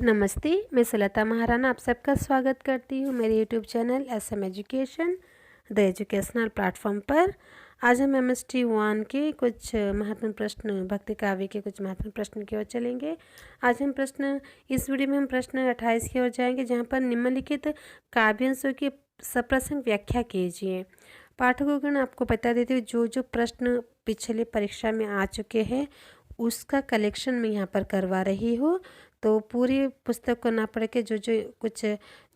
नमस्ते, मैं सुलता महाराणा आप सबका स्वागत करती हूँ मेरे YouTube channel SM education the educational platform पर। आज हम MST 1 के कुछ महत्वपूर्ण प्रश्न भक्ति काव्य के कुछ महत्वपूर्ण प्रश्न की ओर चलेंगे। आज हम इस वीडियो में हम प्रश्न 28 की ओर जाएंगे, जहाँ पर निम्नलिखित काव्यांशों की सप्रसंग व्याख्या कीजिए। पाठकोगण, आपको बता देती हूँ जो प्रश्न पिछले परीक्षा में आ चुके हैं उसका कलेक्शन मैं यहाँ पर करवा रही हूँ। तो पूरी पुस्तक को ना पढ़ के जो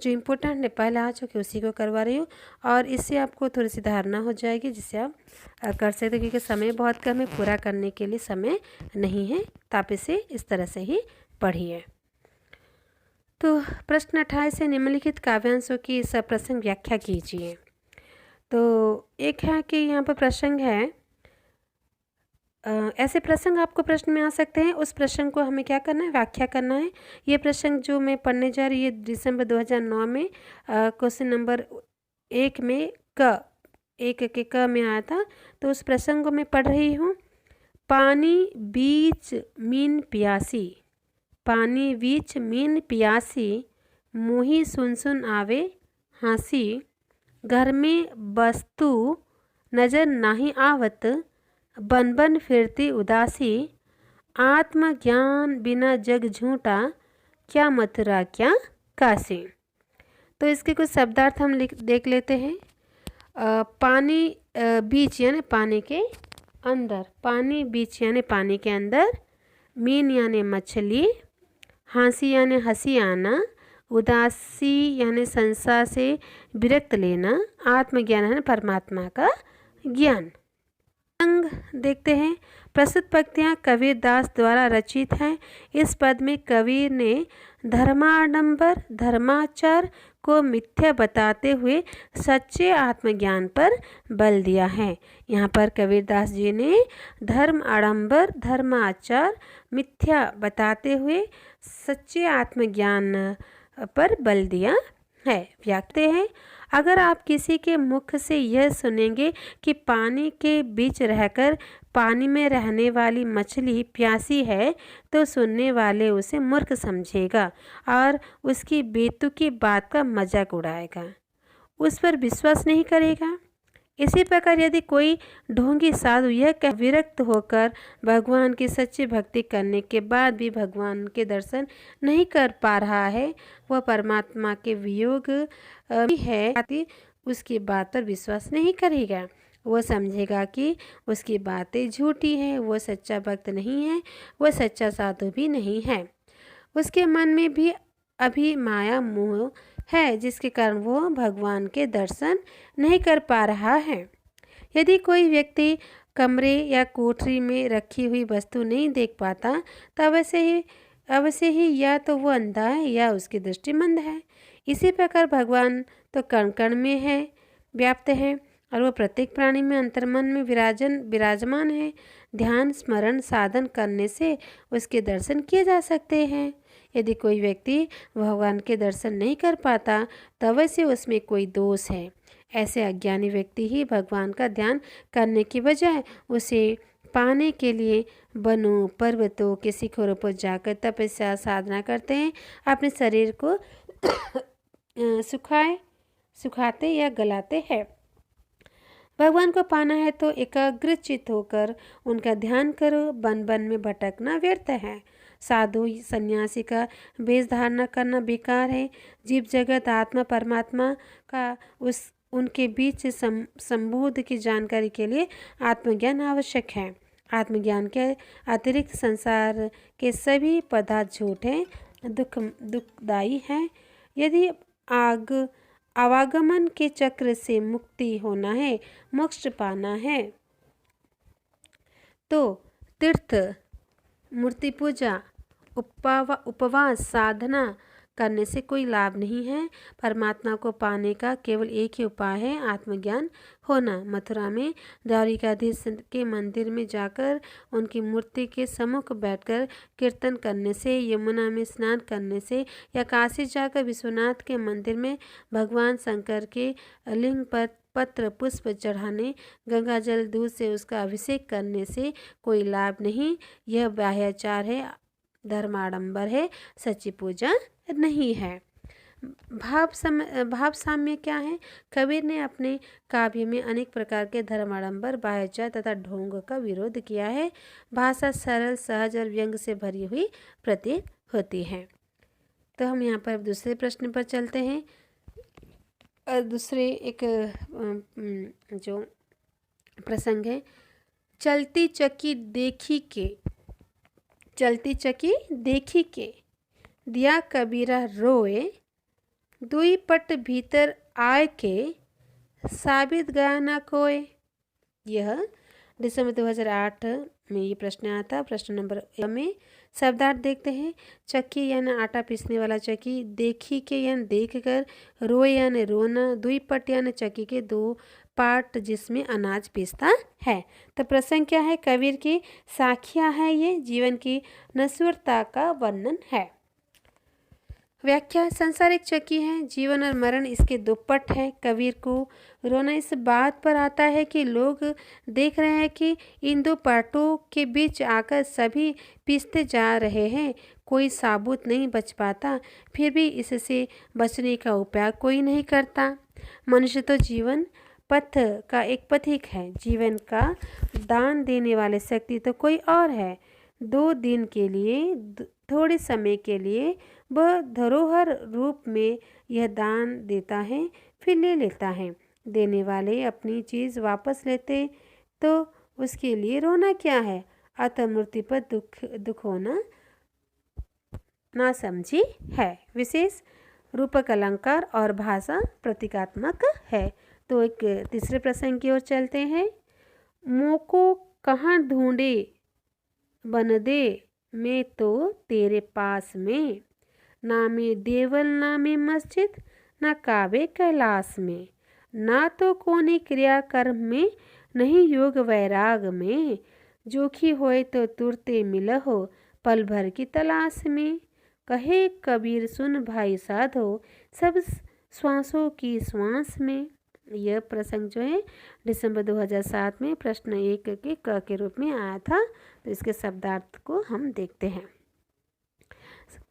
इम्पोर्टेंट है पहले आ चुके उसी को करवा रही हूँ, और इससे आपको थोड़ी सी धारणा हो जाएगी जिससे आप कर सकते, क्योंकि समय बहुत कम है, पूरा करने के लिए समय नहीं है। तो आप इसे इस तरह से ही पढ़िए। तो प्रश्न 28 से निम्नलिखित काव्यांशों की सप्रसंग व्याख्या कीजिए। तो एक है कि यहाँ पर प्रसंग है, ऐसे प्रसंग आपको प्रश्न में आ सकते हैं। उस प्रसंग को हमें क्या करना है, व्याख्या करना है। ये प्रसंग जो मैं पढ़ने जा रही हूँ, ये दिसंबर 2009 में क्वेश्चन नंबर 1 में एक के क में आया था। तो उस प्रसंग को मैं पढ़ रही हूँ। पानी बीच मीन प्यासी, पानी बीच मीन प्यासी, मुही सुन सुन आवे हाँसी, घर में वस्तु नजर नाही आवत, बन बन फिरती उदासी, आत्मज्ञान बिना जग झूठा, क्या मथुरा क्या काशी। तो इसके कुछ शब्दार्थ हम देख लेते हैं। पानी बीच यानी पानी के अंदर, पानी बीच यानी पानी के अंदर, मीन यानी मछली, हाँसी यानी हंसी आना, उदासी यानी संसार से विरक्त लेना, आत्मज्ञान यानी परमात्मा का ज्ञान। अंग देखते हैं। प्रस्तुत पंक्तियाँ कबीर दास द्वारा रचित हैं। इस पद में कबीर ने धर्माडंबर धर्माचार को मिथ्या बताते हुए सच्चे आत्मज्ञान पर बल दिया है। यहाँ पर कबीर दास जी ने धर्म आडंबर धर्माचार मिथ्या बताते हुए सच्चे आत्मज्ञान पर बल दिया है। व्याख्या है, अगर आप किसी के मुख से यह सुनेंगे कि पानी के बीच रहकर पानी में रहने वाली मछली प्यासी है, तो सुनने वाले उसे मूर्ख समझेगा और उसकी बेतुकी बात का मजाक उड़ाएगा, उस पर विश्वास नहीं करेगा। इसी प्रकार यदि कोई ढोंगी साधु यह कह विरक्त होकर भगवान की सच्ची भक्ति करने के बाद भी भगवान के दर्शन नहीं कर पा रहा है, वह परमात्मा के वियोग भी है, उसकी बात पर विश्वास नहीं करेगा। वह समझेगा कि उसकी बातें झूठी है, वह सच्चा भक्त नहीं है, वह सच्चा साधु भी नहीं है। उसके मन में भी अभी माया मोह है, जिसके कारण वो भगवान के दर्शन नहीं कर पा रहा है। यदि कोई व्यक्ति कमरे या कोठरी में रखी हुई वस्तु नहीं देख पाता, तो अवश्य ही या तो वो अंधा है या उसकी दृष्टि मंद है। इसी प्रकार भगवान तो कण कण में है, व्याप्त है, और वो प्रत्येक प्राणी में अंतर्मन में विराजमान है। ध्यान स्मरण साधन करने से उसके दर्शन किए जा सकते हैं। यदि कोई व्यक्ति भगवान के दर्शन नहीं कर पाता, तो अवश्य उसमें कोई दोष है। ऐसे अज्ञानी व्यक्ति ही भगवान का ध्यान करने की बजाय उसे पाने के लिए वनों पर्वतों के शिखरों पर जाकर तपस्या साधना करते हैं, अपने शरीर को सुखाते या गलाते हैं। भगवान को पाना है तो एकाग्रचित होकर उनका ध्यान करो, वन वन में भटकना व्यर्थ है। साधु सन्यासी का वेश धारणा करना बेकार है। जीव जगत आत्मा परमात्मा का उनके बीच संबोध की जानकारी के लिए आत्मज्ञान आवश्यक है। आत्मज्ञान के अतिरिक्त संसार के सभी पदार्थ झूठ हैं, दुखदायी हैं। यदि आवागमन के चक्र से मुक्ति होना है, मोक्ष पाना है, तो तीर्थ, मूर्ति पूजा, उपवास साधना करने से कोई लाभ नहीं है। परमात्मा को पाने का केवल एक ही उपाय है, आत्मज्ञान होना। मथुरा में द्वारिकाधीश के मंदिर में जाकर उनकी मूर्ति के सम्मुख बैठकर कीर्तन करने से, यमुना में स्नान करने से, या काशी जाकर विश्वनाथ के मंदिर में भगवान शंकर के लिंग पर पत्र पुष्प चढ़ाने, गंगा जल दूध से उसका अभिषेक करने से कोई लाभ नहीं। यह बाह्याचार है, धर्माडंबर है, सच्ची पूजा नहीं है। भाव साम्य क्या है? कबीर ने अपने काव्य में अनेक प्रकार के धर्माडंबर, बाह्यचार तथा ढोंग का विरोध किया है। भाषा सरल, सहज और व्यंग से भरी हुई प्रतीत होती है। तो हम यहाँ पर दूसरे प्रश्न पर चलते हैं। दूसरे एक जो प्रसंग है, चलती चक्की देखी के दिया कबीरा रोए, दुई पट भीतर आए के साबित गा ना कोय। यह दिसंबर 2008 में ये प्रश्न आया था। प्रश्न नंबर में शब्दार्थ देखते हैं। चक्की यानी आटा पीसने वाला चक्की, देखी के यानी देख कर, रोए यानी रोना, दुई पट यानी चक्की के दो पार्ट जिसमें अनाज पीसता है। तो प्रसंग क्या है? कबीर की साखियाँ है, ये जीवन की नश्वरता का वर्णन है। व्याख्या, संसार एक चक्की है, जीवन और मरण इसके दो पट है। कबीर को रोना इस बात पर आता है कि लोग देख रहे हैं कि इन दो पटों के बीच आकर सभी पीसते जा रहे हैं, कोई साबुत नहीं बच पाता, फिर भी इससे बचने का उपाय कोई नहीं करता। मनुष्य तो जीवन पथ का एक पथिक है, जीवन का दान देने वाले शक्ति तो कोई और है। 2 दिन के लिए, थोड़े समय के लिए वह धरोहर रूप में यह दान देता है, फिर ले लेता है। देने वाले अपनी चीज़ वापस लेते तो उसके लिए रोना क्या है? अतः मृत्यु पर दुख होना ना समझी है। विशेष रूपक अलंकार और भाषा प्रतीकात्मक है। तो एक तीसरे प्रसंग की ओर चलते हैं। मोको कहाँ ढूंढे बन दे, मैं तो तेरे पास में, ना में देवल ना में मस्जिद, ना काबे कैलाश में, ना तो कोनी क्रिया कर्म में, नहीं योग वैराग में, जोखी होए तो तुरते मिलहो पल भर की तलाश में। कहे कबीर सुन भाई साधो, सब श्वासों की श्वास में। यह प्रसंग जो है दिसंबर 2007 में प्रश्न 1 के क के रूप में आया था। तो इसके शब्दार्थ को हम देखते हैं।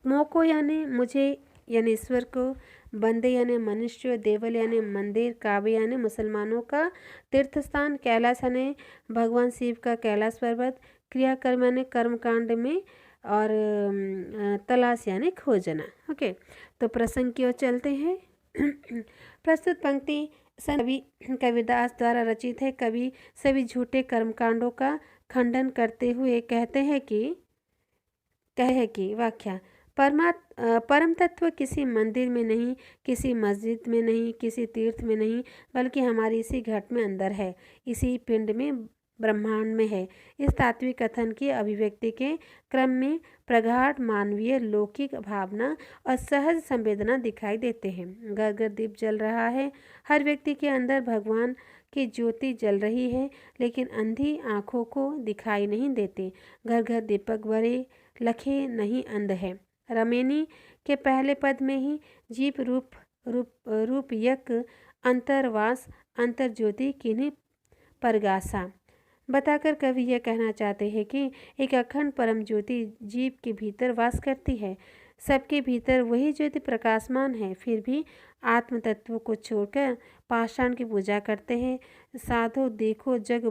मोको यानी मुझे यानी ईश्वर को, बंदे यानी मनुष्य, देवल यानी मंदिर, काबे यानी मुसलमानों का तीर्थ स्थान, कैलाश यानी भगवान शिव का कैलाश पर्वत, क्रियाकर्म यानी कर्मकांड में, और तलाश यानी खोजना। ओके, तो प्रसंग की ओर चलते हैं। प्रस्तुत पंक्ति कवि कबीरदास द्वारा रचित है। कवि सभी झूठे कर्मकांडों का खंडन करते हुए कहते हैं कि व्याख्या, परम तत्व किसी मंदिर में नहीं, किसी मस्जिद में नहीं, किसी तीर्थ में नहीं, बल्कि हमारी इसी घट में अंदर है, इसी पिंड में, ब्रह्मांड में है। इस तात्विक कथन की अभिव्यक्ति के क्रम में प्रगाढ़ मानवीय लौकिक भावना और सहज संवेदना दिखाई देते हैं। घर घर दीप जल रहा है, हर व्यक्ति के अंदर भगवान की ज्योति जल रही है, लेकिन अंधी आँखों को दिखाई नहीं देते। घर घर दीपक बड़े लखे नहीं अंध है। रमेनी के पहले पद में ही जीव रूप यक अंतर्वास अंतर ज्योति किन्हीं परगासा बताकर कवि यह कहना चाहते हैं कि एक अखंड परम ज्योति जीव के भीतर वास करती है। सबके भीतर वही ज्योति प्रकाशमान है, फिर भी आत्म तत्व को छोड़कर पाषाण की पूजा करते हैं। साधो देखो जग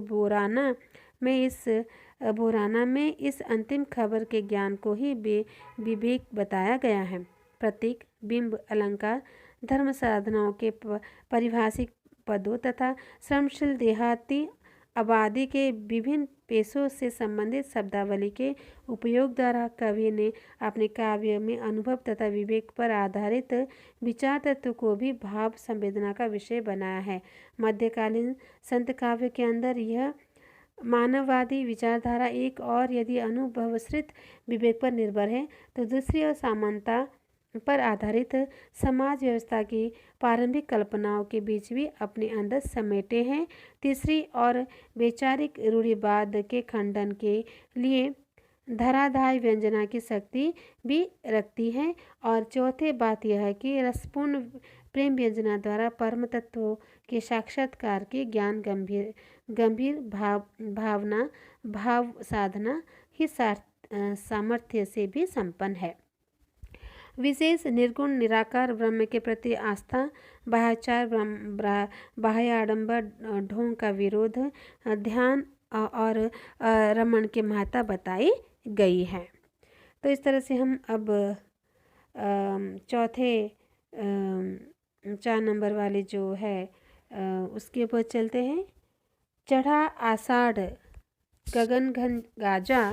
बोराना में इस अंतिम खबर के ज्ञान को ही विवेक बताया गया है। प्रतीक, बिंब, अलंकार, धर्म साधनाओं के परिभाषिक पदों तथा श्रमशील देहाती आबादी के विभिन्न पेशों से संबंधित शब्दावली के उपयोग द्वारा कवि ने अपने काव्य में अनुभव तथा विवेक पर आधारित विचार तत्व को भी भाव संवेदना का विषय बनाया है। मध्यकालीन संत काव्य के अंदर यह मानववादी विचारधारा एक और यदि अनुभवश्रित विवेक पर निर्भर है, तो दूसरी ओर समानता पर आधारित समाज व्यवस्था की प्रारंभिक कल्पनाओं के बीच भी अपने अंदर समेटे हैं। तीसरी और वैचारिक रूढ़िवाद के खंडन के लिए धराधाय व्यंजना की शक्ति भी रखती है। और चौथे बात यह है कि रसपूर्ण प्रेम व्यंजना द्वारा परम तत्वों के साक्षात्कार के ज्ञान गंभीर भाव साधना ही सामर्थ्य से भी संपन्न है। विशेष निर्गुण निराकार ब्रह्म के प्रति आस्था, बाह्याचार, बाह्य आडंबर, ढोंग का विरोध, ध्यान और रमण की महत्ता बताई गई है। तो इस तरह से हम अब चौथे 4 नंबर वाले जो है उसके ऊपर चलते हैं। चढ़ा आषाढ़ गगन घन गाजा,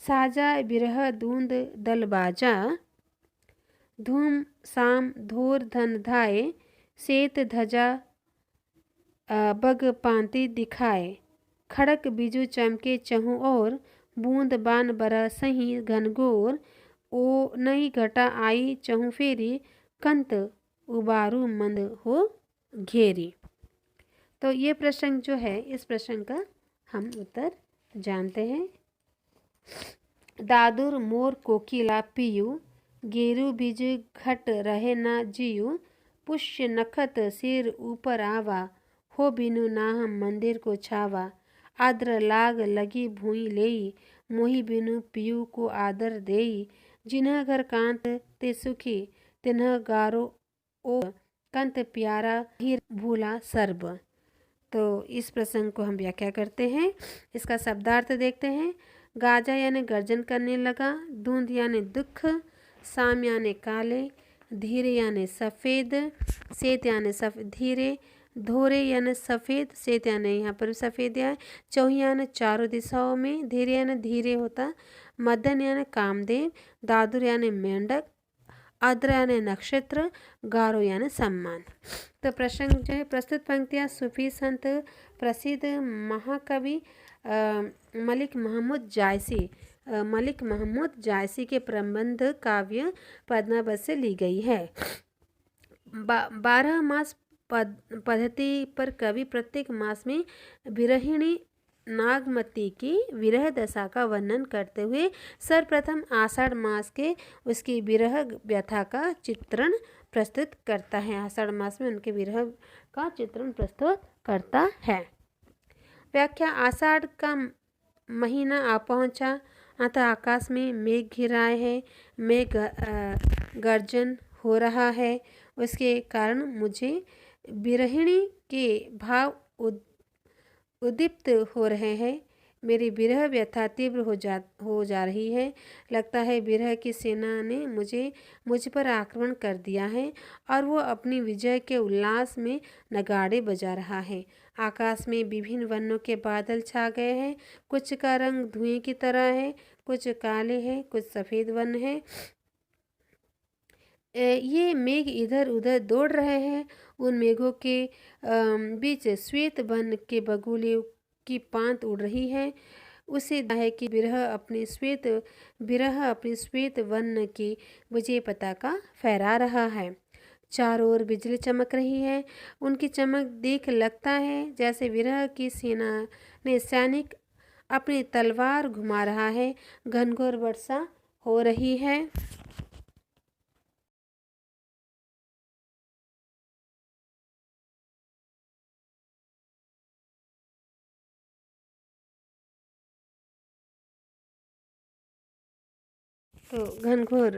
साजा बिरह दूंद दल बाजा, धूम साम धूर धन धाए, सेत ध्वजा बग पांति दिखाए, खड़क बिजु चमके चहु और, बूंद बान बरसहीं घनघोर, ओ नई घटा आई चहु फेरी, कंत उबारू मंद हो घेरी। तो ये प्रसंग जो है, इस प्रसंग का हम उत्तर जानते हैं। दादुर मोर कोकिला पियू, गेरू बीज घट रहे ना जियू, पुष्य नखत सिर ऊपर आवा, हो बिनु नाह मंदिर को छावा, आद्र लाग लगी भूई लेई, मोहि बिनु पियू को आदर देई, जिन्ह घर कांत ते सुखी, तिन्ह गारो ओ कंत प्यारा हीर भूला सर्ब। तो इस प्रसंग को हम व्याख्या करते हैं। इसका शब्दार्थ देखते हैं। गाजा यानी गर्जन करने लगा, धुंध यानी दुख, साम यानी काले, धीरे यानी सफ़ेद, सेत यानी धीरे, धोरे यानी सफ़ेद, सेत यानी यहाँ पर सफ़ेद है, चौही यानी चारों दिशाओं में, धीरे यानी धीरे होता, मदन यानी कामदेव, दादुर यानी मेंढक, आद्र यानी नक्षत्र, गारो यानी सम्मान। तो प्रसंग जो है, प्रस्तुत पंक्तियाँ सूफी संत प्रसिद्ध महाकवि मलिक महमूद जायसी के प्रबंध काव्य पद्मावत से ली गई है। 12 मास पद्धति पर कवि प्रत्येक मास में विरहिणी नागमती की विरह दशा का वर्णन करते हुए सर्वप्रथम आषाढ़ मास के उसकी विरह व्यथा का चित्रण प्रस्तुत करता है। आषाढ़ मास में उनके विरह का चित्रण प्रस्तुत करता है। व्याख्या। आषाढ़ का महीना आ पहुंचा, अतः आकाश में मेघ घिराए है, मेघ गर्जन हो रहा है, उसके कारण मुझे विरहिणी के भाव उद्दीप्त हो रहे हैं। मेरी विरह व्यथा तीव्र हो जा रही है। लगता है विरह की सेना ने मुझ पर आक्रमण कर दिया है और वो अपनी विजय के उल्लास में नगाड़े बजा रहा है। आकाश में विभिन्न वर्णों के बादल छा गए हैं। कुछ का रंग धुएं की तरह है, कुछ काले हैं, कुछ सफ़ेद वर्ण है। ये मेघ इधर उधर दौड़ रहे हैं। उन मेघों के बीच श्वेत वर्ण के बगुले की पांत उड़ रही है। उसे है कि विरह अपनी श्वेत वर्ण की विजय पताका फहरा रहा है। चारों ओर बिजली चमक रही है। उनकी चमक देख लगता है जैसे विरह की सेना ने सैनिक अपनी तलवार घुमा रहा है। घनघोर वर्षा हो रही है। तो घनघोर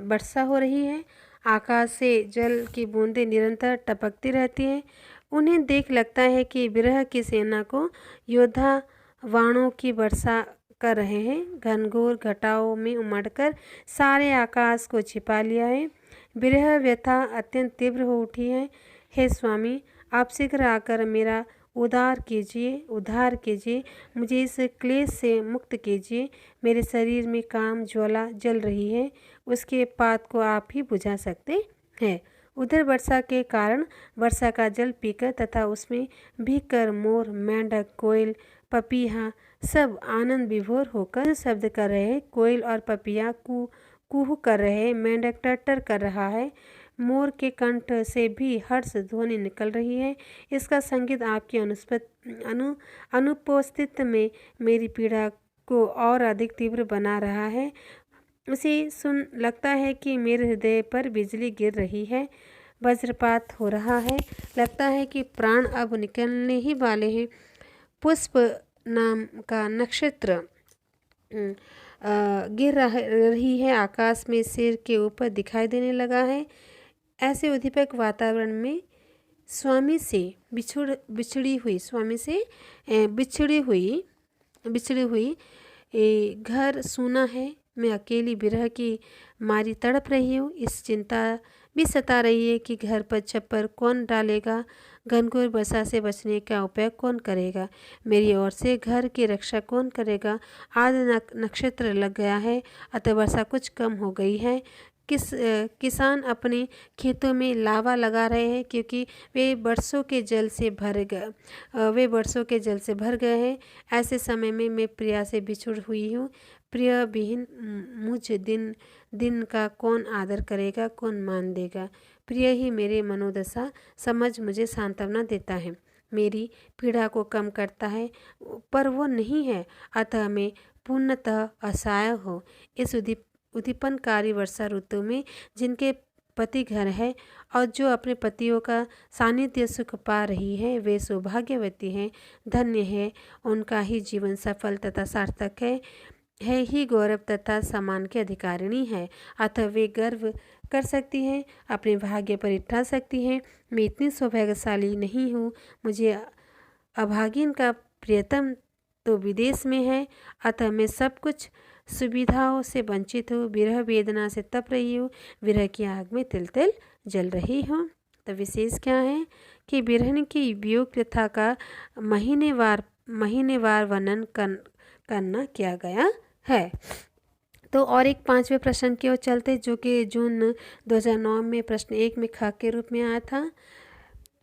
वर्षा हो रही है। आकाश से जल की बूंदें निरंतर टपकती रहती हैं। उन्हें देख लगता है कि विरह की सेना को योद्धा वाणों की वर्षा कर रहे हैं। घनघोर घटाओं में उमड़कर सारे आकाश को छिपा लिया है। विरह व्यथा अत्यंत तीव्र हो उठी है। हे स्वामी, आप शीघ्र आकर मेरा उद्धार कीजिए, मुझे इस क्लेश से मुक्त कीजिए। मेरे शरीर में काम ज्वाला जल रही है, उसके पात को आप ही बुझा सकते हैं। उधर वर्षा के कारण वर्षा का जल पीकर तथा उसमें भीगकर मोर, मेंढक, कोयल, पपीहा सब आनंद विभोर होकर शब्द कर रहे हैं। कोयल और पपीहा कूहू कर रहे हैं, मेंढक टट्टर कर रहा है, मोर के कंठ से भी हर्ष ध्वनि निकल रही है। इसका संगीत आपकी अनुपस्थित में मेरी पीड़ा को और अधिक तीव्र बना रहा है। उसे सुन लगता है कि मेरे हृदय पर बिजली गिर रही है, वज्रपात हो रहा है। लगता है कि प्राण अब निकलने ही वाले हैं। पुष्प नाम का नक्षत्र रही है, आकाश में सिर के ऊपर दिखाई देने लगा है। ऐसे उद्दीपक वातावरण में स्वामी से बिछड़ी हुई घर सूना है। मैं अकेली विरह की मारी तड़प रही हूँ। इस चिंता भी सता रही है कि घर पर छप्पर कौन डालेगा, घनघोर वर्षा से बचने का उपाय कौन करेगा, मेरी ओर से घर की रक्षा कौन करेगा। आज नक्षत्र लग गया है, अतः वर्षा कुछ कम हो गई है। किसान अपने खेतों में लावा लगा रहे हैं क्योंकि वे बरसों के जल से भर गए हैं। ऐसे समय में मैं प्रिया से बिछुड़ हुई हूँ। प्रिय विहीन मुझ दिन का कौन आदर करेगा, कौन मान देगा। प्रिय ही मेरे मनोदशा समझ मुझे सांत्वना देता है, मेरी पीड़ा को कम करता है, पर वो नहीं है, अतः मैं पूर्णतः असहाय हो। इस उद्दीपनकारी वर्षा ऋतु में जिनके पति घर है और जो अपने पतियों का सानिध्य सुख पा रही है, वे सौभाग्यवती हैं, धन्य है, उनका ही जीवन सफल तथा सार्थक है ही गौरव तथा सम्मान के अधिकारिणी है। अतः वे गर्व कर सकती हैं, अपने भाग्य पर इठा सकती हैं। मैं इतनी सौभाग्यशाली नहीं हूँ। मुझे अभागिन का प्रियतम तो विदेश में है, अतः मैं सब कुछ सुविधाओं से वंचित हूँ। विरह वेदना से तप रही हूँ, विरह की आग में तिल तिल जल रही हूँ। तो विशेष क्या है कि विरहन की वियोग प्रथा का महीनेवार वर्णन करना किया गया है। तो और एक 5वें प्रश्न की ओर चलते, जो कि जून 2009 में प्रश्न 1 में ख के रूप में आया था।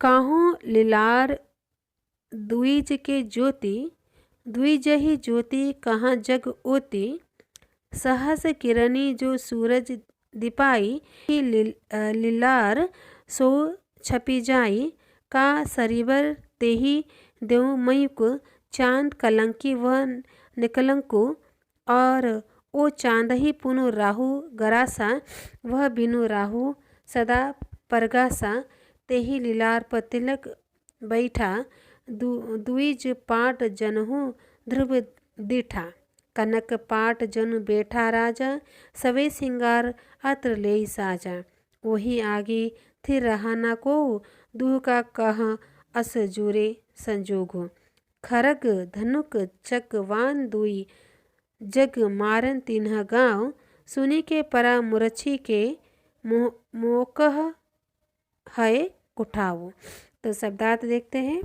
काहू लीलार द्विज के ज्योति, द्विजही ज्योति कहाँ जग ओती, सहस किरणी जो सूरज दिपाई, लीलार सो छपी जाई, का सरिवर तेही देव मयुक, चांद कलंकी वह निकलंकु, और ओ चांद ही पुनु राहु गरासा, वह बिनु राहु सदा परगासा, तेही लीलार पर तिलक बैठा, द्विज पाट जनहु ध्रुव दीठा, कनक पाट जनु बैठा राजा, सवे सिंगार अत्र ले साजा, वही आगे थिर रहा न को, दूह का कह अस जुरे संजोगो, खरग धनुक चकवान दुई, जग मारन तिन्ह गाँव, सुनी के परा मुरछी के, मोकह है कुठाओ। तो शब्दार्थ देखते हैं।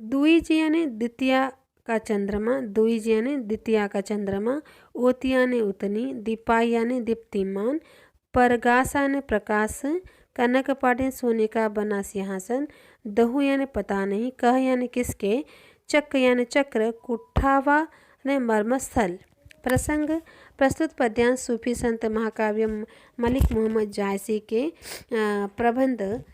द्विज यानी द्वितीया का चंद्रमा, द्विज यानी द्वितीया का चंद्रमा, ओती यानी उतनी, दीपाई यानी दीप्तिमान, परगासा यानी प्रकाश, कनक पाट यानी सोने का बना सिंहासन, दहु यानी पता नहीं, कह यानी किसके, चक्र यानी चक्र, कुठावा यानी मर्मस्थल। प्रसंग प्रस्तुत पद्यांश सूफी संत महाकाव्य मलिक मोहम्मद जायसी के प्रबंध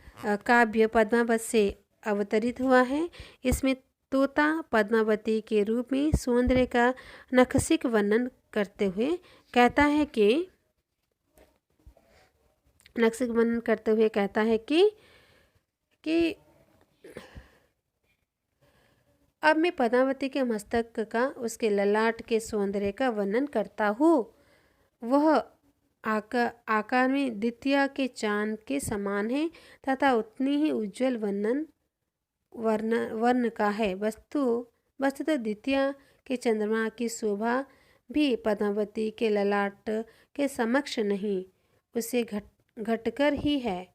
काव्य पद्मावत से अवतरित हुआ है। इसमें तोता पद्मावती के रूप में सौंदर्य का नखसिक वर्णन करते हुए कहता है कि अब मैं पद्मावती के मस्तक का, उसके ललाट के सौंदर्य का वर्णन करता हूँ। वह आकार में द्वितीया के चांद के समान है तथा उतनी ही उज्जवल वर्ण का है। वस्तुतः द्वितीया के चंद्रमा की शोभा भी पद्मावती के ललाट के समक्ष नहीं, उससे घटकर ही है,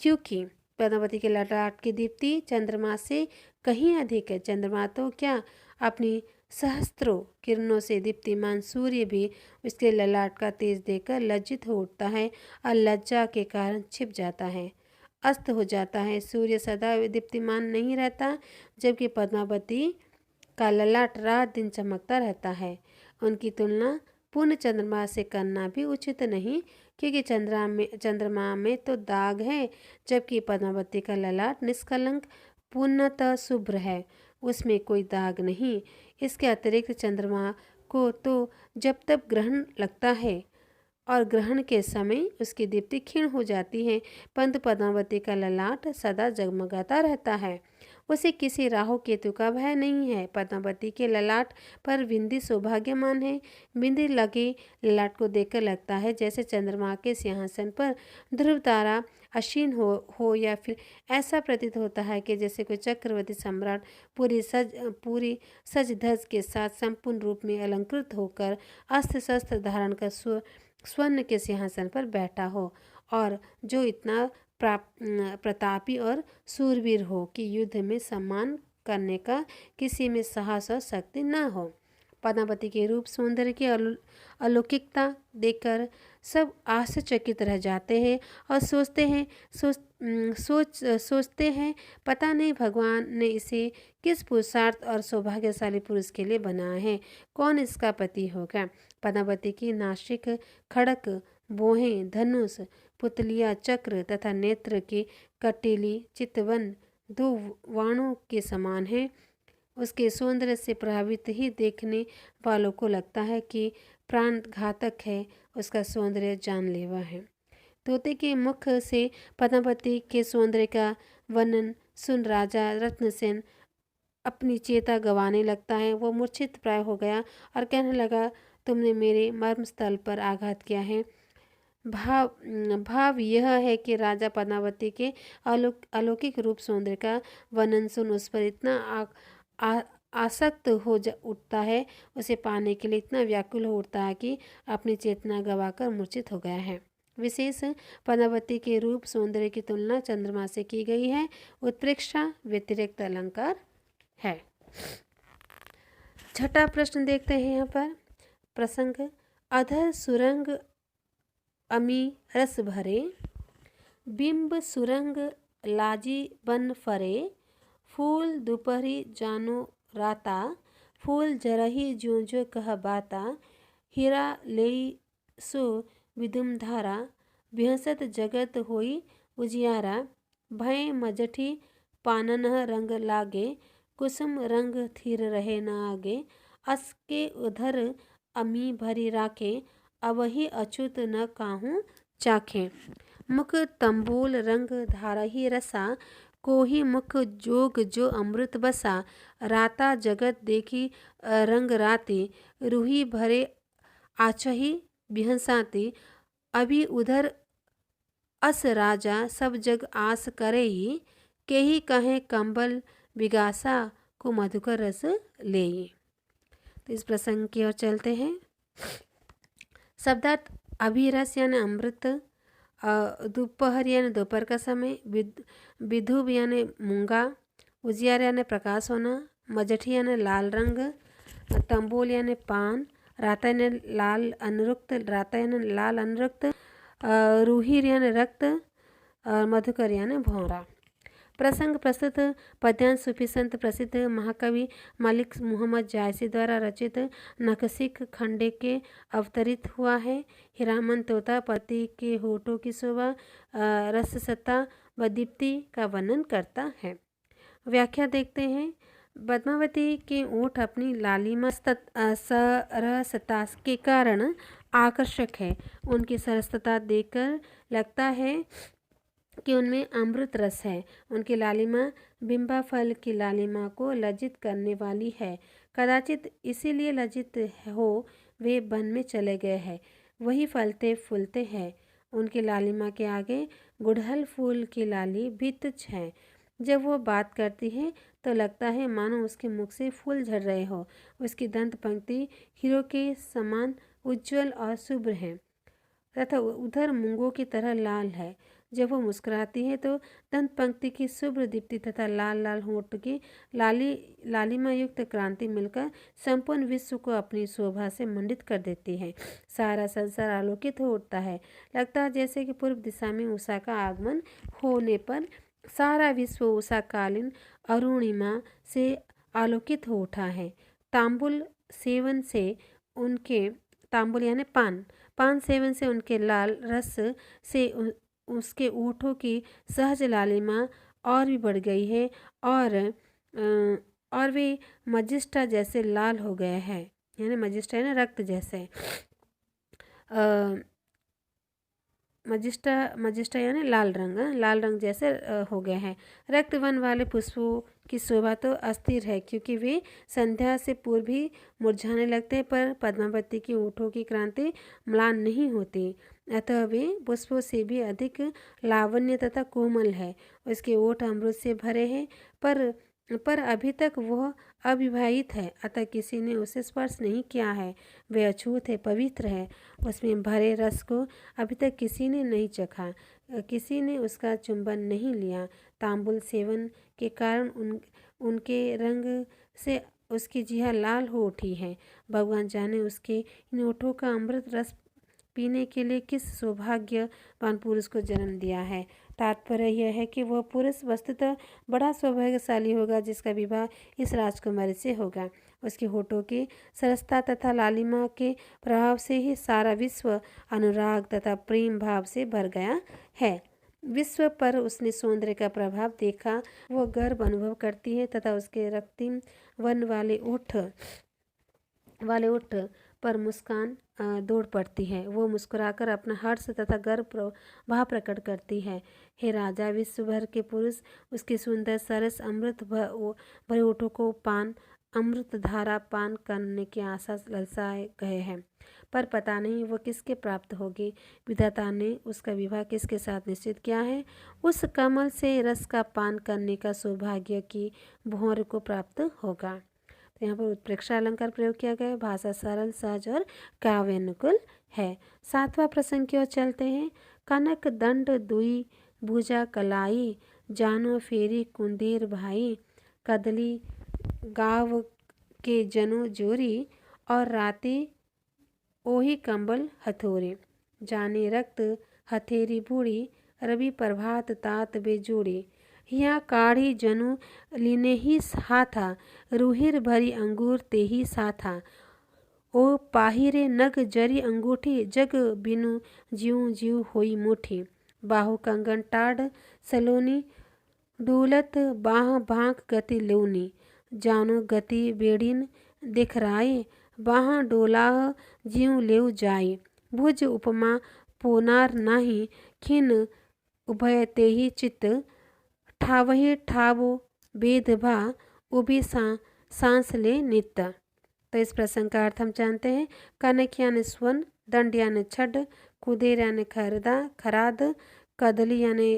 क्योंकि पद्मावती के ललाट की दीप्ति चंद्रमा से कहीं अधिक है। चंद्रमा तो क्या, अपनी सहस्त्रों किरणों से दीप्तिमान सूर्य भी उसके ललाट का तेज देखकर लज्जित हो उठता है और लज्जा के कारण छिप जाता है, अस्त हो जाता है। सूर्य सदा दीप्तिमान नहीं रहता, जबकि पद्मावती का ललाट रात दिन चमकता रहता है। उनकी तुलना पूर्ण चंद्रमा से करना भी उचित नहीं, क्योंकि चंद्रमा में तो दाग है, जबकि पद्मावती का ललाट निष्कलंक पूर्णतः शुभ्र है, उसमें कोई दाग नहीं। इसके अतिरिक्त चंद्रमा को तो जब तब ग्रहण लगता है और ग्रहण के समय उसकी दीप्ति क्षीण हो जाती है, परंतु पद्मावती का ललाट सदा जगमगाता रहता है। उसे किसी राहु केतु का भय नहीं है। पद्मावती के ललाट पर बिंदी सौभाग्यमान है। बिंदी लगे ललाट को देखकर लगता है जैसे चंद्रमा के सिंहासन पर ध्रुव तारा आसीन हो या फिर ऐसा प्रतीत होता है कि जैसे कोई चक्रवर्ती सम्राट पूरी सज धज के साथ संपूर्ण रूप में अलंकृत होकर अस्त्र शस्त्र धारण कर स्वर्ण के सिंहासन पर बैठा हो, और जो इतना प्रतापी और सूरवीर हो कि युद्ध में सम्मान करने का किसी में साहस और शक्ति न हो। पद्मावती के रूप सौंदर्य की अलौकिकता देखकर सब आश्चर्यचकित रह जाते हैं और सोचते हैं पता नहीं भगवान ने इसे किस पुरुषार्थ और सौभाग्यशाली पुरुष के लिए बनाया है, कौन इसका पति होगा। पद्मावती की नासिक खड़क, बोहें, धनुष, पुतलिया, चक्र तथा नेत्र की कटीली चितवन दो वाणों के समान है। उसके सौंदर्य से प्रभावित ही देखने वालों को लगता है कि प्राण घातक है, उसका सौंदर्य जानलेवा है। तोते के मुख से पद्मावती के सौंदर्य का वर्णन सुन राजा रत्नसेन अपनी चेता गंवाने लगता है। वो मूर्छित प्राय हो गया और कहने लगा, तुमने मेरे मर्मस्थल पर आघात किया है। भाव यह है कि राजा पद्मावती के अलौकिक रूप सौंदर्य का वर्णन सुन उस पर इतना आसक्त उठता है, उसे पाने के लिए इतना व्याकुल हो उठता है कि अपनी चेतना गंवाकर मूर्छित हो गया है। विशेष पद्मावती के रूप सौंदर्य की तुलना चंद्रमा से की गई है। उत्प्रेक्षा व्यतिरिक्त अलंकार है। छठा प्रश्न देखते हैं यहाँ पर। प्रसंग, अधर सुरंग अमी रस भरे, बिंब सुरंग लाजी बन फरे, फूल दोपहरी जानो राता, फूल जरही ज्यो ज्यो कह बाता, हीरा लेई सो विदुम धारा, बिहसत जगत होई उजियारा, भय मजठी पानन रंग लागे, कुसुम रंग थिर रहे न आगे, असके उधर अमी भरी राखे, अवही अछूत न काहू चाखे, मुख तंबूल रंग धारही रसा, कोही मुख जोग जो अमृत बसा, राता जगत देखी रंग राती, रूही भरे आचही बिहसाती, अभी उधर अस राजा सब जग आस करेई, केही कहे कंबल बिगासा को मधुकर रस लेई। तो इस प्रसंग की ओर चलते हैं। शब्दार्थ, अभिरस यानी अमृत, दोपहर यानी दोपहर का समय, विधुब यानी मूंगा, उजियार यानी प्रकाश होना, मजठी यानी लाल रंग, तंबूल यानी पान, राता यानी लाल अनुरक्त, रूहिर यानी रक्त, मधुकर यानी भौरा। प्रसंग प्रस्तुत पद्यांश सूफी संत प्रसिद्ध महाकवि मलिक मोहम्मद जायसी द्वारा रचित नखशिख खंडे के अवतरित हुआ है। हीरामन तोता पति के होठों की शोभा, रससत्ता व दीप्ति का वर्णन करता है। व्याख्या देखते हैं। पद्मावती के ओठ अपनी लालिमा सरसता के कारण आकर्षक है। उनकी सरसता देखकर लगता है कि उनमें अमृत रस है। उनकी लालिमा बिंबा फल की लालिमा को लज्जित करने वाली है। कदाचित इसीलिए लज्जित हो वे वन में चले गए हैं, वही फलते फूलते हैं। उनकी लालिमा के आगे गुड़हल फूल की लाली भी तुच्छ है। जब वो बात करती है तो लगता है मानो उसके मुख से फूल झड़ रहे हो। उसकी दंत पंक्ति हीरो के समान उज्जवल और शुभ्र है तथा उधर मूंगों की तरह लाल है। जब वो मुस्कुराती है तो दंत पंक्ति की शुभ्र दीप्ति तथा लाल लाल होंठ की लालिमा युक्त क्रांति मिलकर संपूर्ण विश्व को अपनी शोभा से मंडित कर देती है। सारा संसार आलोकित हो उठता है। लगता है जैसे कि पूर्व दिशा में उषा का आगमन होने पर सारा विश्व उषाकालीन अरुणिमा से आलोकित हो उठा है। तांबुल यानी पान सेवन से उनके लाल रस से उसके ओठों की सहज लालिमा और भी बढ़ गई है और वे मजिस्टा जैसे लाल हो गए हैं। यानी मजिस्टा यानी रक्त जैसे। मजिस्टा मजिस्टा यानी लाल रंग, लाल रंग जैसे हो गए हैं। रक्तवन वाले पुष्पों की शोभा तो अस्थिर है, क्योंकि वे संध्या से पूर्व ही मुरझाने लगते हैं, पर पद्मावती की ओठों की क्रांति म्लान नहीं होती, अतः वे पुष्पों से भी अधिक लावण्य तथा कोमल है। उसके ओठ अमृत से भरे हैं, पर अभी तक वह अविवाहित है, अतः किसी ने उसे स्पर्श नहीं किया है। वे अछूत है, पवित्र है। उसमें भरे रस को अभी तक किसी ने नहीं चखा, किसी ने उसका चुंबन नहीं लिया। तांबुल सेवन के कारण उनके रंग से उसकी जिह्वा लाल हो उठी है। भगवान जाने उसके इन ओठों का अमृत रस पीने के लिए किस सौभाग्यवान पुरुष को जन्म दिया है। तात्पर्य यह है कि वह पुरुष वस्तुतः बड़ा सौभाग्यशाली होगा जिसका विवाह इस राजकुमारी से होगा। उसके होठों की सरसता तथा लालिमा के प्रभाव से ही सारा विश्व अनुराग तथा प्रेम भाव से भर गया है। विश्व पर उसने सौंदर्य का प्रभाव देखा, वह गर्व अनुभव करती है तथा उसके रक्तिम वर्ण वाले ओठ पर मुस्कान दौड़ पड़ती है। वो मुस्कुराकर अपना हर्ष तथा गर्व भाव प्रकट करती है। हे राजा, विश्व भर के पुरुष उसके सुंदर सरस अमृत भरे ओठों को अमृत धारा पान करने की आशा ललचाए गए हैं, पर पता नहीं वो किसके प्राप्त होगी। विधाता ने उसका विवाह किसके साथ निश्चित किया है। उस कमल से रस का पान करने का सौभाग्य की भौर को प्राप्त होगा। तो यहाँ पर उत्प्रेक्षा अलंकार प्रयोग किया गया है। भाषा सरल, सहज और काव्यानुकूल है। 7वां प्रसंग की ओर चलते हैं। कनक दंड दुई भुजा कलाई, जानो फेरी कुंदेर भाई, कदली गाव के जनो जोरी, और राते ओही कंबल हथोरे, जाने रक्त हथेरी बूढ़ी, रवि प्रभात तात बेजोड़ी, हिया काढ़ी जनु लीने ही हाथा, रूहिर भरी अंगूर ते ही साथा, ओ पाहिरे नग जरी अंगूठी, जग बिनु ज्यूं ज्यूं होई मुठी, बाहु कंगन टाढ़ सलोनी, डूलत बाह भांक गति लोनी, जानो गति बेड़िन दिखराए, बाह डोलाह ज्यूं लेउ जाए, भुज उपमा पोनार नाही, खिन उभय तेहि चित्त, ठावहि ठावो वेद भा, उभी सांस ले नित्य। तो इस प्रसंग का अर्थ हम जानते हैं। कनक यानी स्वर्ण, दंड यानी छड़, कुदेर यानी खराद, कदली यानी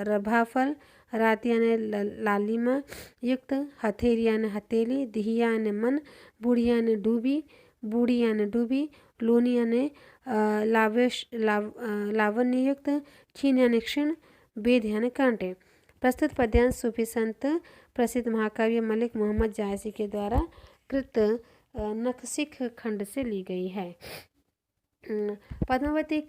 रभाफल, रात यानी लालिमा युक्त, हथेरी यानी हथेली, दिहिया यानी मन, बूढ़ी यानी डूबी, लोनी यानी लावण्य युक्त, क्षीण यानी क्षीण, वेद यानी कांटे। प्रस्तुत पद्यांश सूफी संत प्रसिद्ध महाकाव्य मलिक मोहम्मद जायसी के द्वारा कृत नखशिख खंड से ली गई है। पद्मावती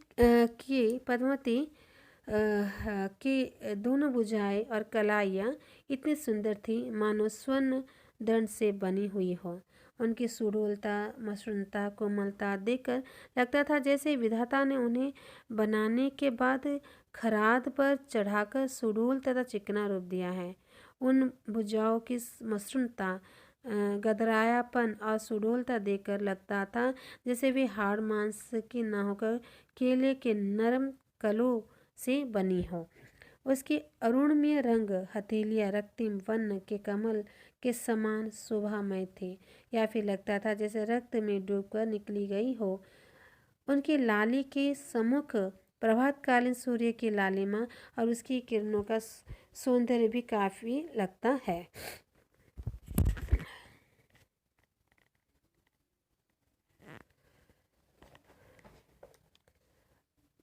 की दोनों भुजाएं और कलाइयाँ इतनी सुंदर थी मानो स्वर्ण दंड से बनी हुई हो। उनकी सुडोलता, मसृणता, कोमलता देखकर लगता था जैसे विधाता ने उन्हें बनाने के बाद खराद पर चढ़ाकर सुडोल तथा चिकना रूप दिया है। उन भुजाओं की मसृणता, गदरायापन और सुडोलता देखकर लगता था जैसे वे हाड़ मांस की न होकर केले के नरम कलों से बनी हो। उसके अरुणमय रंग हथेलियाँ रक्तिम वर्ण के कमल के समान शोभामय थे, या फिर लगता था जैसे रक्त में डूबकर निकली गई हो। उनकी लाली के सम्मुख प्रभातकालीन सूर्य की लालिमा और उसकी किरणों का सौंदर्य भी काफी लगता है।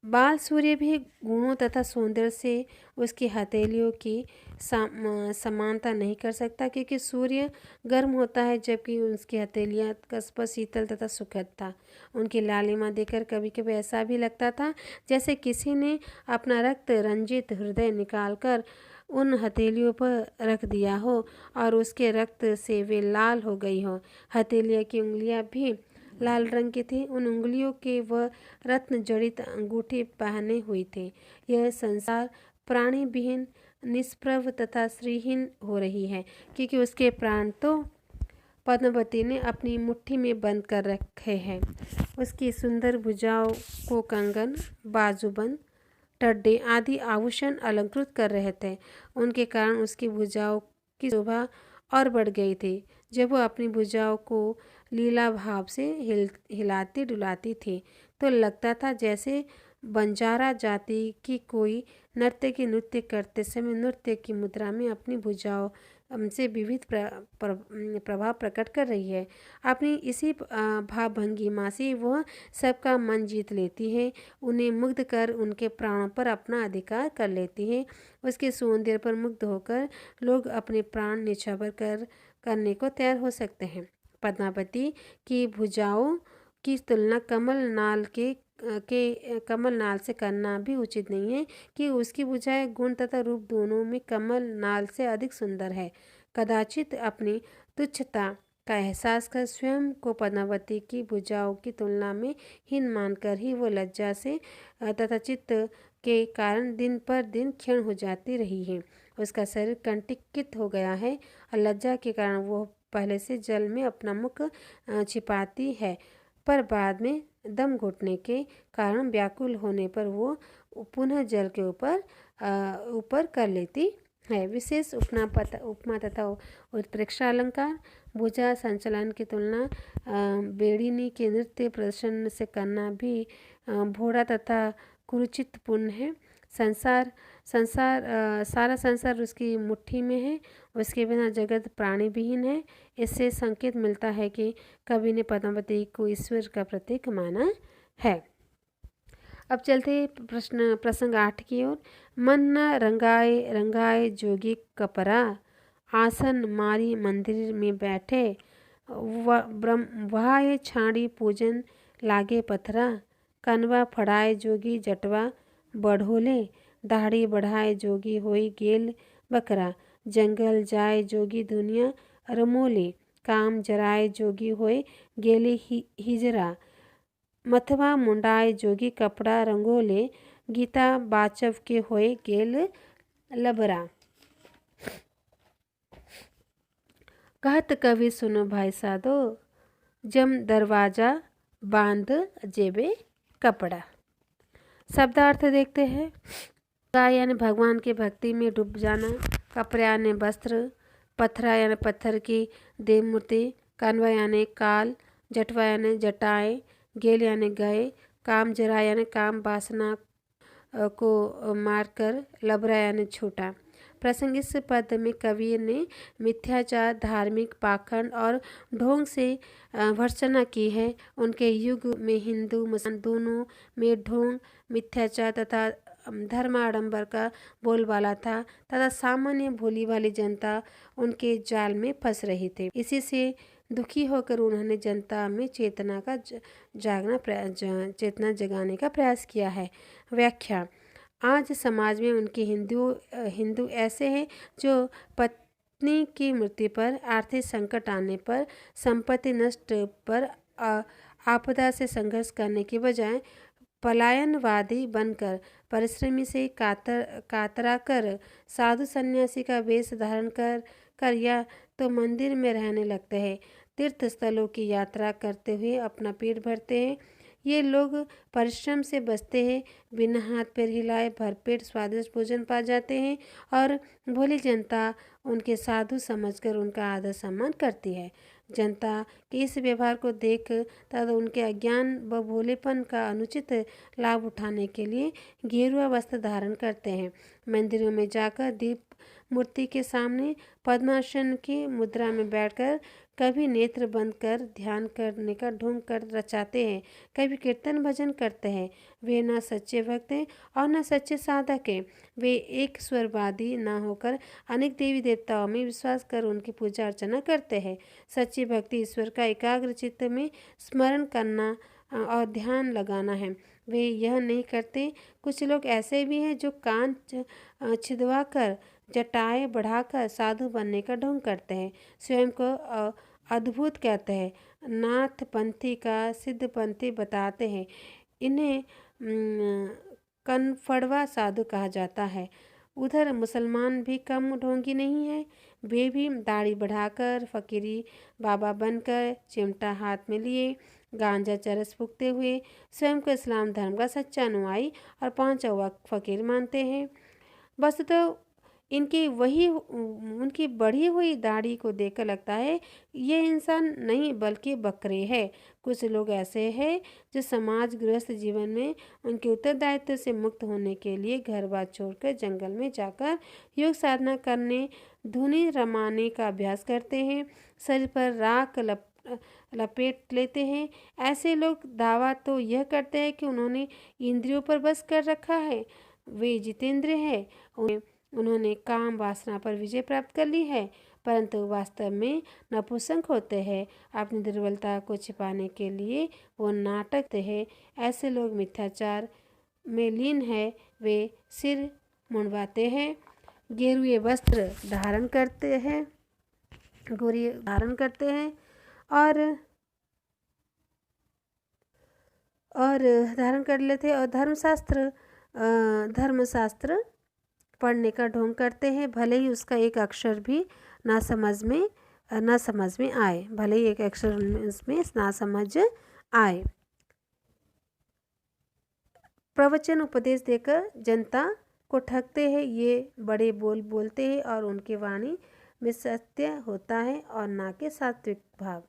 बाल सूर्य भी गुणों तथा सौंदर्य से उसकी हथेलियों की समानता नहीं कर सकता, क्योंकि सूर्य गर्म होता है जबकि उसकी हथेलियाँ का स्पर्श शीतल तथा सुखद था। उनकी लालिमा देखकर कभी कभी ऐसा भी लगता था जैसे किसी ने अपना रक्त रंजित हृदय निकालकर उन हथेलियों पर रख दिया हो और उसके रक्त से वे लाल हो गई हो। हथेलियों की उंगलियां भी लाल रंग की थी। उन उंगलियों के वह रत्न जड़ित अंगूठी पहने हुई थे। यह संसार प्राणी विहीन, निष्प्रभ तथा श्रीहीन हो रही है, क्योंकि उसके प्राण तो पद्मावती ने अपनी मुट्ठी में बंद कर रखे हैं। उसकी सुंदर भुजाओं को कंगन, बाजूबंद, टड्डे आदि आभूषण अलंकृत कर रहे थे। उनके कारण उसकी भुजाओं की शोभा और बढ़ गई थी। जब वो अपनी भुजाओं को लीला भाव से हिलाती डुलाती थी तो लगता था जैसे बंजारा जाति की कोई नर्तकी नृत्य करते समय नृत्य की मुद्रा में अपनी भुजाओं से विविध प्रभाव प्रकट कर रही है। अपनी इसी भाव भंगिमा से वह सबका मन जीत लेती है, उन्हें मुग्ध कर उनके प्राणों पर अपना अधिकार कर लेती है। उसके सौंदर्य पर मुग्ध होकर लोग अपने प्राण निछावर करने को तैयार हो सकते हैं। पद्मावती की भुजाओं की तुलना कमल नाल से करना भी उचित नहीं है कि उसकी भुजाएं गुण तथा रूप दोनों में कमल नाल से अधिक सुंदर है। कदाचित अपनी तुच्छता का एहसास कर स्वयं को पद्मावती की भुजाओं की तुलना में हीन मानकर ही वो लज्जा से तथा चित्त के कारण दिन पर दिन क्षीण हो जाती रही है। उसका शरीर कंटकित हो गया है और लज्जा के कारण वो पहले से जल में अपना मुख छिपाती है, पर बाद में दम घुटने के कारण व्याकुल होने पर वो पुनः जल के ऊपर कर लेती है। विशेष उपमा तथा उत्प्रेक्षा अलंकार। भुजा संचलन की तुलना बेड़िनी के नृत्य प्रदर्शन से करना भी भोड़ा तथा कुरुचितपूर्ण है। सारा संसार उसकी मुट्ठी में है, उसके बिना जगत प्राणी विहीन है। इससे संकेत मिलता है कि कवि ने पद्मावती को ईश्वर का प्रतीक माना है। अब चलते प्रसंग 8 की ओर। मन न रंगाए जोगी कपरा, आसन मारी मंदिर में बैठे, वहाए छाड़ी पूजन लागे पथरा, कनवा फड़ाए जोगी जटवा बढ़ोले, दाढ़ी बढ़ाए जोगी होई गेल बकरा, जंगल जाए जोगी दुनिया रमोले, काम जराए जोगी होए गेले हिजरा, मथवा मुंडाए जोगी कपड़ा रंगोले, गीता बाचव के होए गेल लबरा। कहत कवि सुनो भाई साधो, जम दरवाजा बांध जेबे कपड़ा। शब्दार्थ देखते हैं। का यानी भगवान की भक्ति में डूब जाना, कपड़ा यानी वस्त्र, पत्थरा यानी पत्थर की देव मूर्ति, कानवा यानी काल, जटवा यानी जटाएं, गेल यानी गए, काम जरा यानी काम वासना को मारकर, लबरा यानी छूटा। प्रसंग इस पद में कवि ने मिथ्याचार, धार्मिक पाखंड और ढोंग से भर्त्सना की है। उनके युग में हिंदू मुसलमान दोनों में ढोंग, मिथ्याचार तथा धर्माडंबर का बोलबाला था तथा सामान्य भोली भाली जनता उनके जाल में फंस रही थी। इसी से दुखी होकर उन्होंने जनता में चेतना जगाने का प्रयास किया है। व्याख्या। आज समाज में उनके हिंदू ऐसे हैं जो पत्नी की मृत्यु पर, आर्थिक संकट आने पर, संपत्ति नष्ट पर, आपदा से संघर्ष करने के बजाय पलायनवादी बनकर, परिश्रमी से कातरा कर, साधु सन्यासी का वेश धारण कर या तो मंदिर में रहने लगते हैं, तीर्थ स्थलों की यात्रा करते हुए अपना पेट भरते हैं। ये लोग परिश्रम से बचते हैं, बिना हाथ पैर हिलाए भरपेट स्वादिष्ट भोजन पा जाते हैं और भोली जनता उनके साधु समझकर उनका आदर सम्मान करती है। जनता के इस व्यवहार को देख तथा उनके अज्ञान व भोलेपन का अनुचित लाभ उठाने के लिए गेरुआ वस्त्र धारण करते हैं। मंदिरों में जाकर दीप मूर्ति के सामने पद्मासन की मुद्रा में बैठकर कभी नेत्र बंद कर ध्यान करने का ढोंग कर रचाते हैं, कभी कीर्तन भजन करते हैं। वे न सच्चे भक्त हैं और न सच्चे साधक हैं। वे एक स्वरवादी न होकर अनेक देवी देवताओं में विश्वास कर उनकी पूजा अर्चना करते हैं। सच्ची भक्ति ईश्वर का एकाग्र चित्त में स्मरण करना और ध्यान लगाना है। वे यह नहीं करते। कुछ लोग ऐसे भी हैं जो कान छिदवा कर, जटाएं बढ़ाकर साधु बनने का ढोंग करते हैं, स्वयं को अद्भुत कहते हैं, नाथ पंथी का सिद्ध पंथी बताते हैं। इन्हें कनफड़वा साधु कहा जाता है। उधर मुसलमान भी कम ढोंगी नहीं है। वे भी दाढ़ी बढ़ाकर, फकीरी बाबा बनकर, चिमटा हाथ में लिए, गांजा चरस फूकते हुए स्वयं को इस्लाम धर्म का सच्चा अनुयायी और पांचवा वक्त फकीर मानते हैं। वस्तुतः उनकी बढ़ी हुई दाढ़ी को देखकर लगता है ये इंसान नहीं बल्कि बकरे है। कुछ लोग ऐसे हैं जो समाज गृहस्थ जीवन में उनके उत्तरदायित्व से मुक्त होने के लिए घर बार छोड़कर जंगल में जाकर योग साधना करने, धुनी रमाने का अभ्यास करते हैं, शरीर पर राख लपेट लेते हैं। ऐसे लोग दावा तो यह करते हैं कि उन्होंने इंद्रियों पर बस कर रखा है, वे जितेंद्र हैं, उन्होंने काम वासना पर विजय प्राप्त कर ली है, परंतु वास्तव में नपुंसक होते हैं। अपनी दुर्बलता को छिपाने के लिए वो नाटक है। ऐसे लोग मिथ्याचार में लीन है। वे सिर मुंडवाते हैं, गेरुए वस्त्र धारण करते हैं, गोरी धारण करते हैं और धारण कर लेते हैं और धर्मशास्त्र पढ़ने का ढोंग करते हैं, भले ही उसका एक अक्षर भी ना समझ में आए, भले ही एक अक्षर उसमें ना समझ आए। प्रवचन उपदेश देकर जनता को ठगते हैं। ये बड़े बोल बोलते हैं और उनकी वाणी में सत्य होता है और ना के सात्विक भाव।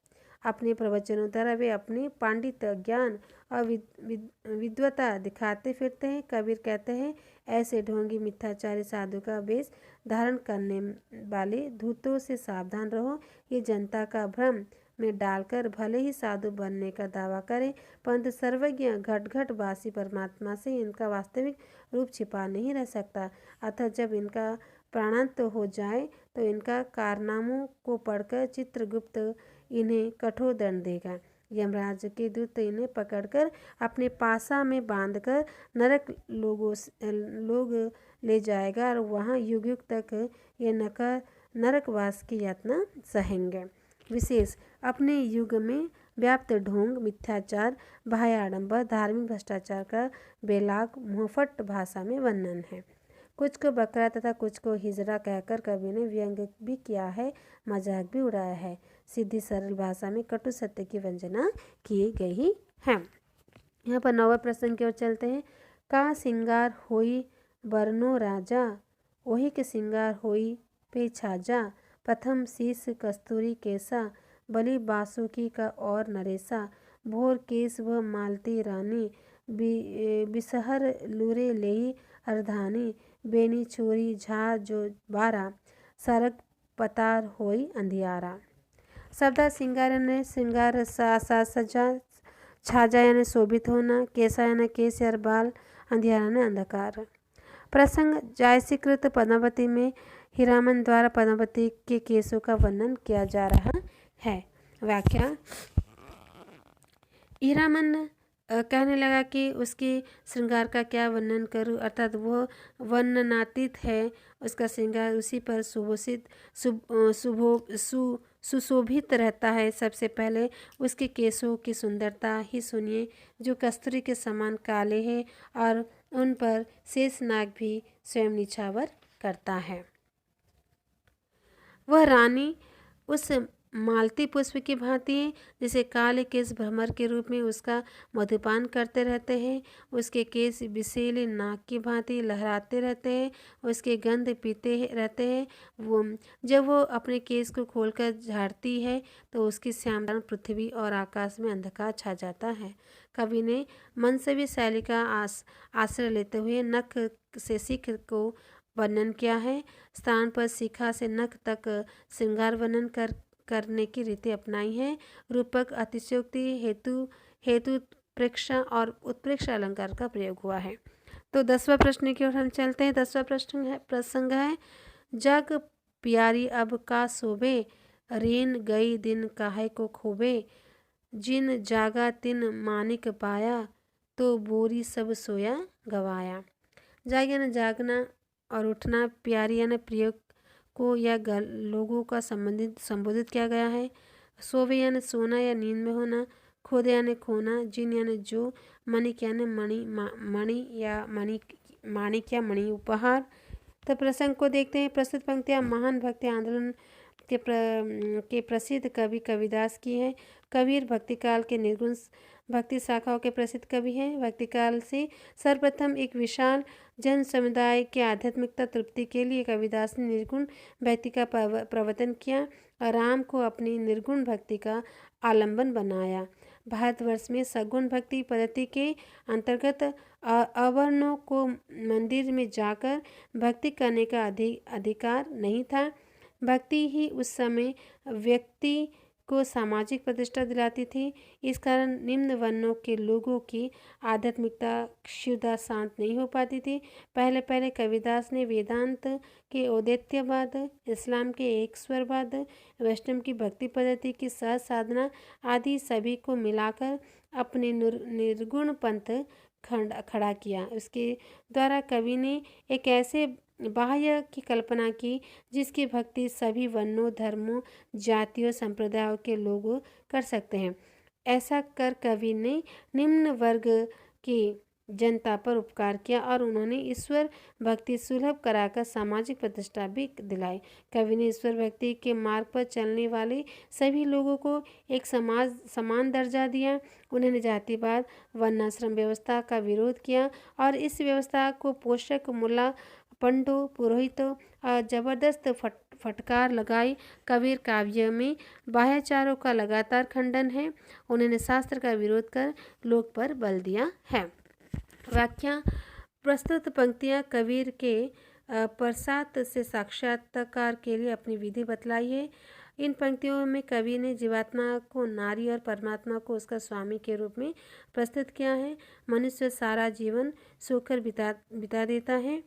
अपने प्रवचनों द्वारा वे अपने पांडित्य, ज्ञान और विद्वता दिखाते फिरते हैं। कबीर कहते हैं, ऐसे ढोंगी मिथ्याचारी साधु का वेश धारण करने वाले धूतों से सावधान रहो। ये जनता का भ्रम में डालकर भले ही साधु बनने का दावा करें, परंतु सर्वज्ञ घट वासी परमात्मा से इनका वास्तविक रूप छिपा नहीं रह सकता। अतः जब इनका प्राणांत हो जाए तो इनका कारनामों को पढ़कर चित्रगुप्त इन्हें कठोर दंड देगा। यमराज के दूत इन्हें पकड़कर अपने पासा में बांधकर लोग ले जाएगा और वहाँ युग युग तक ये नरकवास की यातना सहेंगे। विशेष अपने युग में व्याप्त ढोंग, मिथ्याचार, बाह्य आडंबर, धार्मिक भ्रष्टाचार का बेलाग मुंहफट भाषा में वर्णन है। कुछ को बकरा तथा कुछ को हिजड़ा कहकर कवि ने व्यंग भी किया है, मजाक भी उड़ाया है। सीधी सरल भाषा में कटु सत्य की वंजना की गई है। यहाँ पर 9वें प्रश्न की ओर चलते हैं। का सिंगार होई बरनो राजा, वही के सिंगार होई पे छाजा, प्रथम शीस कस्तूरी केसा, बलि बासुकी का और नरेसा, भोर केस व मालती रानी, बिसहर लूरे लेई अर्धानी, बेनी छोरी झा जो बारा, सरक पतार होई अंधियारा। शब्द सिंगार यानी श्रृंगार, सजा, छाजा यानी शोभित होना, केसा यानी केस या बाल, अंधियारा यानी अंधकार। प्रसंग जायसीकृत पद्मावती में हीरामन द्वारा पद्मावती के केसों का वर्णन किया जा रहा है। व्याख्या। हीरामन कहने लगा कि उसके श्रृंगार का क्या वर्णन करूं, अर्थात वो वर्णनातीत है। उसका श्रृंगार उसी पर सुशोभित रहता है। सबसे पहले उसके केसों की सुंदरता ही सुनिए, जो कस्तूरी के समान काले हैं और उन पर शेषनाग भी स्वयं निछावर करता है। वह रानी उस मालती पुष्प की भांति है, जिसे काले केस भ्रमर के रूप में उसका मधुपान करते रहते हैं। उसके केस विषैले नाग की भांति लहराते रहते हैं, उसके गंध पीते रहते हैं। जब वो अपने केस को खोलकर झाड़ती है तो उसकी श्यामदान पृथ्वी और आकाश में अंधकार छा जाता है। कवि ने मनसवी शैली का आश्रय लेते हुए नख से शिख को वर्णन किया है। स्थान पर शिखा से नख तक श्रृंगार वर्णन करने की रीति अपनाई है। रूपक, अतिशयोक्ति, हेतु प्रेक्षा और उत्प्रेक्षा अलंकार का प्रयोग हुआ है। तो 10वां प्रश्न की ओर हम चलते हैं। 10वां प्रसंग है, जग प्यारी अब का शोभे, रेन गई दिन काहे को खोबे, जिन जागा तिन मानिक पाया, तो बोरी सब सोया गवाया। जाग यानी जागना और उठना, प्यारी यानी प्रिय को या लोगों का संबोधित किया गया है। सोवे यानी सोना या नींद में होना, खोदे यानी खोना, जिन यानी जो, मणिक यानी माणिक या मणि उपहार, तो प्रसंग को देखते हैं। प्रस्तुत पंक्तियाँ महान भक्ति आंदोलन के प्रसिद्ध कवि कबीरदास की है। कबीर भक्तिकाल के निर्गुण भक्ति शाखाओं के प्रसिद्ध कवि हैं। भक्तिकाल से सर्वप्रथम एक विशाल जन समुदाय के आध्यात्मिकता तृप्ति के लिए कबीरदास ने निर्गुण भक्ति का प्रवर्तन किया और राम को अपनी निर्गुण भक्ति का आलंबन बनाया। भारतवर्ष में सगुण भक्ति पद्धति के अंतर्गत अवर्णों को मंदिर में जाकर भक्ति करने का अधिकार नहीं था। भक्ति ही उस समय व्यक्ति को सामाजिक प्रतिष्ठा दिलाती थी। इस कारण निम्न वर्णों के लोगों की आध्यात्मिकता क्षुधा शांत नहीं हो पाती थी। पहले पहले कबीरदास ने वेदांत के औदैत्यवाद, इस्लाम के एकस्वरवाद, वैष्णव की भक्ति पद्धति की सहज साधना आदि सभी को मिलाकर अपने निर्गुण पंथ खड़ा किया। उसके द्वारा कवि ने एक ऐसे बाह्य की कल्पना की जिसकी भक्ति सभी वर्णों, धर्मों, जातियों, संप्रदायों के लोग कर सकते हैं। ऐसा कर कवि ने निम्न वर्ग की जनता पर उपकार किया और उन्होंने ईश्वर भक्ति सुलभ कराकर सामाजिक प्रतिष्ठा भी दिलाई। कवि ने ईश्वर भक्ति के मार्ग पर चलने वाले सभी लोगों को एक समान दर्जा दिया। उन्होंने जातिवाद, वर्णाश्रम व्यवस्था का विरोध किया और इस व्यवस्था को पोषक, मुल्ला, पंडों, पुरोहितों जबरदस्त फटकार लगाई। कबीर काव्य में बाह्याचारों का लगातार खंडन है। उन्होंने शास्त्र का विरोध कर लोक पर बल दिया है। व्याख्या। प्रस्तुत पंक्तियाँ कबीर के प्रसाद से साक्षात्कार के लिए अपनी विधि बतलाई है। इन पंक्तियों में कवि ने जीवात्मा को नारी और परमात्मा को उसका स्वामी के रूप में प्रस्तुत किया है। मनुष्य सारा जीवन सोकर बिता देता है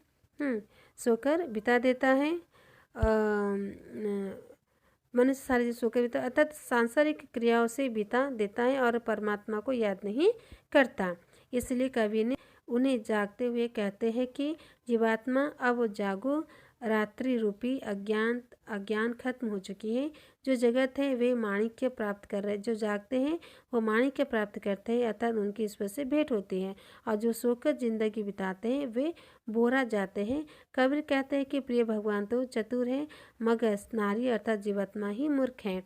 मनुष्य सारे जीवन सोकर बिता अर्थात सांसारिक क्रियाओं से बिता देता है और परमात्मा को याद नहीं करता। इसलिए कवि ने उन्हें जागते हुए कहते हैं कि जीवात्मा अब जागो, रात्रि रूपी अज्ञान खत्म हो चुकी है। जो जगत है वे माणिक्य प्राप्त कर रहे, जो जागते हैं वो माणिक्य प्राप्त करते हैं अर्थात उनकी ईश्वर से भेंट होती है, और जो सोकर जिंदगी बिताते हैं वे बोरा जाते हैं। कबीर कहते हैं कि प्रिय भगवान तो चतुर है, मगर नारी अर्थात जीवात्मा ही मूर्ख है।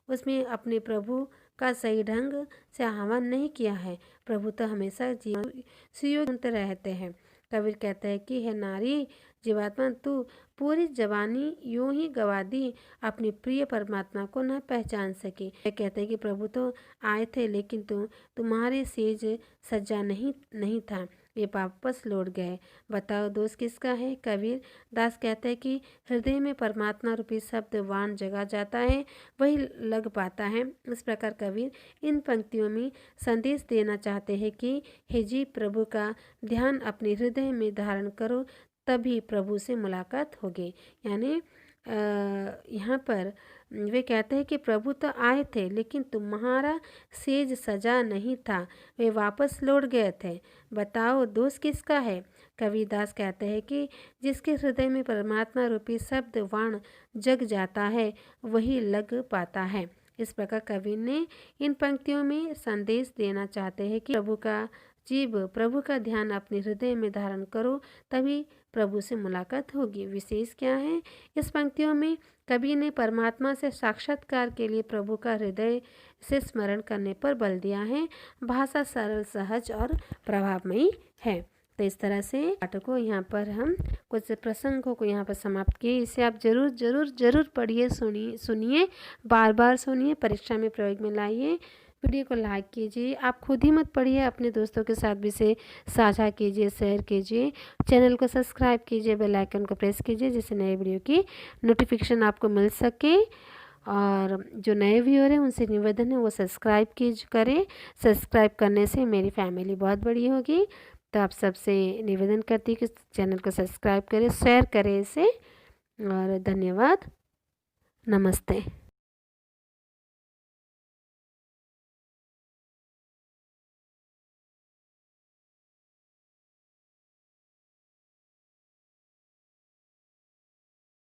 उसमें अपने प्रभु का सही ढंग से आह्वान नहीं किया है। प्रभु तो हमेशा जीवन सुयोग्य रहते हैं। कबीर कहते हैं कि है नारी, जीवात्मा तू पूरी जवानी यूं ही गवा दी, अपने प्रिय परमात्मा को न पहचान सके। वे कहते हैं कि प्रभु तो आए थे लेकिन तुम्हारे सेज सज्जा नहीं था, वे वापस लौट गए। बताओ दोष किसका है? कबीर दास कहते हैं कि हृदय में परमात्मा रूपी शब्द वाण जगा जाता है, वही लग पाता है। इस प्रकार कबीर इन पंक्तियों में संदेश देना चाहते हैं कि हे जी, प्रभु का ध्यान अपने हृदय में धारण करो, तभी प्रभु से मुलाकात होगी। यानी यहाँ पर वे कहते हैं कि प्रभु तो आए थे लेकिन तुम्हारा सेज सजा नहीं था, वे वापस लौट गए थे। बताओ दोष किसका है? कबीरदास कहते हैं कि जिसके हृदय में परमात्मा रूपी शब्द वाण जग जाता है वही लग पाता है। इस प्रकार कवि ने इन पंक्तियों में संदेश देना चाहते हैं कि प्रभु का ध्यान अपने हृदय में धारण करो, तभी प्रभु से मुलाकात होगी। विशेष क्या है? इस पंक्तियों में कवि ने परमात्मा से साक्षात्कार के लिए प्रभु का हृदय से स्मरण करने पर बल दिया है। भाषा सरल, सहज और प्रभावमयी है। तो इस तरह से पाठ को यहाँ पर हम कुछ प्रसंगों को यहाँ पर समाप्त किए। इसे आप जरूर जरूर जरूर पढ़िए, सुनिए, बार बार सुनिए, परीक्षा में प्रयोग में लाइए। वीडियो को लाइक कीजिए। आप खुद ही मत पढ़िए, अपने दोस्तों के साथ भी इसे साझा कीजिए, शेयर कीजिए। चैनल को सब्सक्राइब कीजिए, बेल आइकन को प्रेस कीजिए जिससे नए वीडियो की नोटिफिकेशन आपको मिल सके। और जो नए व्यूअर हैं उनसे निवेदन है वो सब्सक्राइब करें। सब्सक्राइब करने से मेरी फैमिली बहुत बड़ी होगी। तो आप सबसे निवेदन करती हूँ कि चैनल को सब्सक्राइब करें, शेयर करें इसे। और धन्यवाद, नमस्ते।